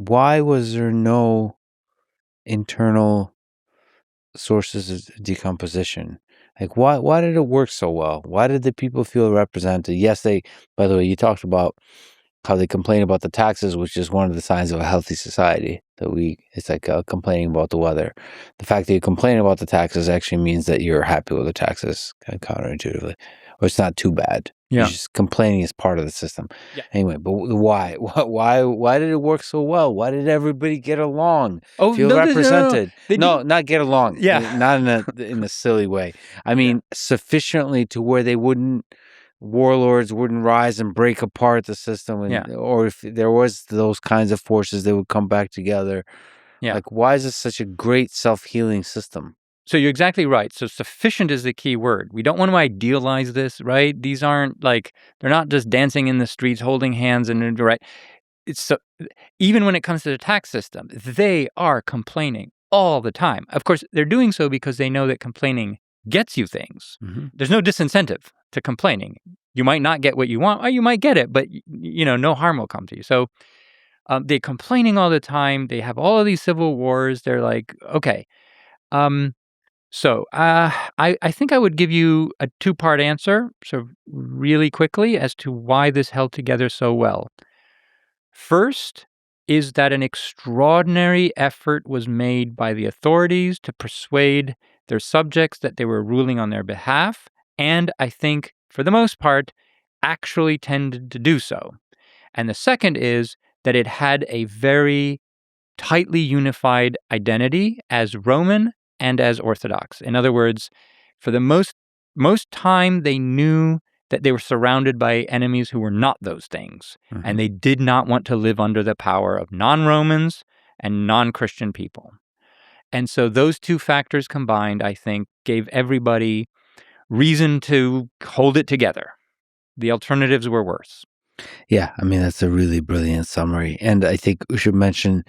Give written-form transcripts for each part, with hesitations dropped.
why was there no internal sources of decomposition? Like, why did it work so well? Why did the people feel represented? Yes, by the way, you talked about how they complain about the taxes, which is one of the signs of a healthy society. It's like complaining about the weather. The fact that you complain about the taxes actually means that you're happy with the taxes, kind of counterintuitively, or it's not too bad. Yeah. It's just complaining is part of the system. Yeah. Anyway, but why? Why did it work so well? Why did everybody get along? Oh, Feel no, represented? They No, not get along. Yeah. Not in a silly way. I mean, sufficiently to where warlords wouldn't rise and break apart the system, or if there was those kinds of forces, they would come back together. Yeah. Like, why is this such a great self-healing system? So you're exactly right. So sufficient is the key word. We don't want to idealize this, right? These aren't like, they're not just dancing in the streets, holding hands right. Even when it comes to the tax system, they are complaining all the time. Of course, they're doing so because they know that complaining gets you things. Mm-hmm. There's no disincentive to complaining. You might not get what you want, or you might get it, but no harm will come to you. So they're complaining all the time. They have all of these civil wars. They're like, okay. So I think I would give you a two-part answer, so really quickly, as to why this held together so well. First is that an extraordinary effort was made by the authorities to persuade their subjects that they were ruling on their behalf, and I think, for the most part, actually tended to do so. And the second is that it had a very tightly unified identity as Roman and as Orthodox. In other words, for the most time, they knew that they were surrounded by enemies who were not those things, Mm-hmm. and they did not want to live under the power of non-Romans and non-Christian people. And so those two factors combined, I think, gave everybody reason to hold it together. The alternatives were worse. Yeah, I mean, that's a really brilliant summary. And I think we should mention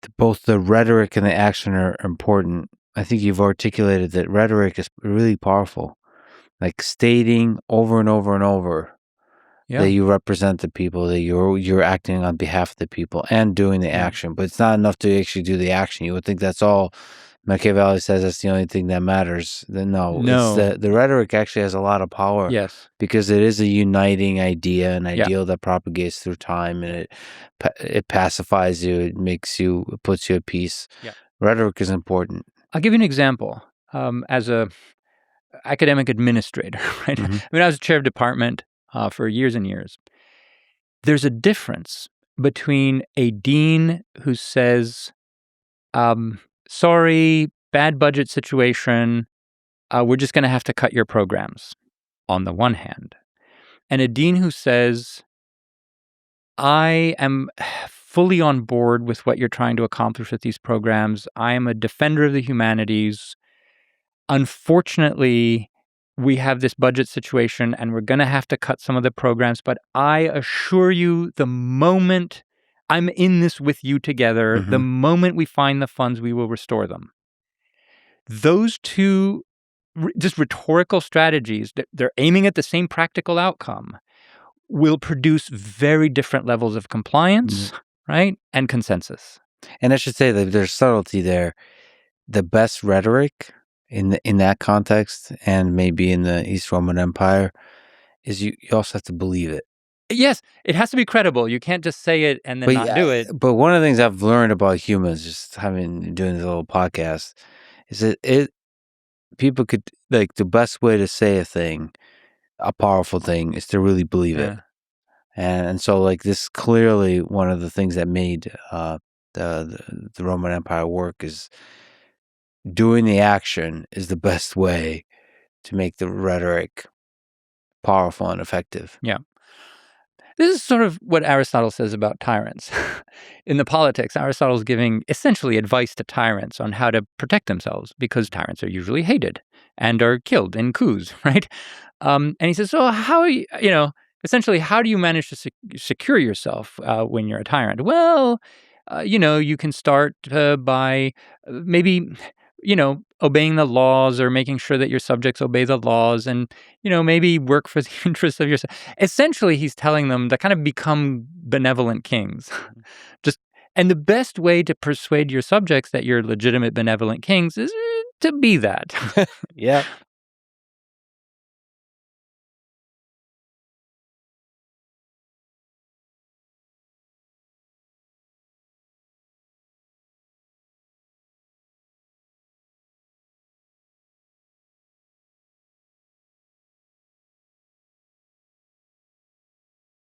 that both the rhetoric and the action are important. I think you've articulated that rhetoric is really powerful, like stating over and over and over that you represent the people, that you're acting on behalf of the people and doing the action. But it's not enough to actually do the action. You would think that's all. Machiavelli says that's the only thing that matters. No. It's the rhetoric actually has a lot of power. Yes. Because it is a uniting idea, an ideal that propagates through time, and it pacifies you, it puts you at peace. Yeah. Rhetoric is important. I'll give you an example. As a academic administrator, right? Mm-hmm. I mean, I was chair of department for years and years. There's a difference between a dean who says, sorry, bad budget situation, we're just going to have to cut your programs, on the one hand, and a dean who says, I am fully on board with what you're trying to accomplish with these programs. I am a defender of the humanities. Unfortunately, we have this budget situation and we're going to have to cut some of the programs, but I assure you, the moment I'm in this with you together, the moment we find the funds, we will restore them. Those two just rhetorical strategies, they're aiming at the same practical outcome, will produce very different levels of compliance, right? And consensus. And I should say that there's subtlety there. The best rhetoric in that context, and maybe in the East Roman Empire, is you also have to believe it. Yes, it has to be credible. You can't just say it and then not do it. But one of the things I've learned about humans, just doing this little podcast, is that people could, like, the best way to say a thing, a powerful thing, is to really believe it. And so, like, this is clearly one of the things that made the Roman Empire work, is doing the action is the best way to make the rhetoric powerful and effective. Yeah. This is sort of what Aristotle says about tyrants. In the Politics, Aristotle's giving essentially advice to tyrants on how to protect themselves, because tyrants are usually hated and are killed in coups, right? And he says, so how, essentially, how do you manage to secure yourself when you're a tyrant? Well, you can start by maybe, obeying the laws, or making sure that your subjects obey the laws, and, maybe work for the interests of yourself. Essentially, he's telling them to kind of become benevolent kings. And the best way to persuade your subjects that you're legitimate, benevolent kings is to be that. Yeah.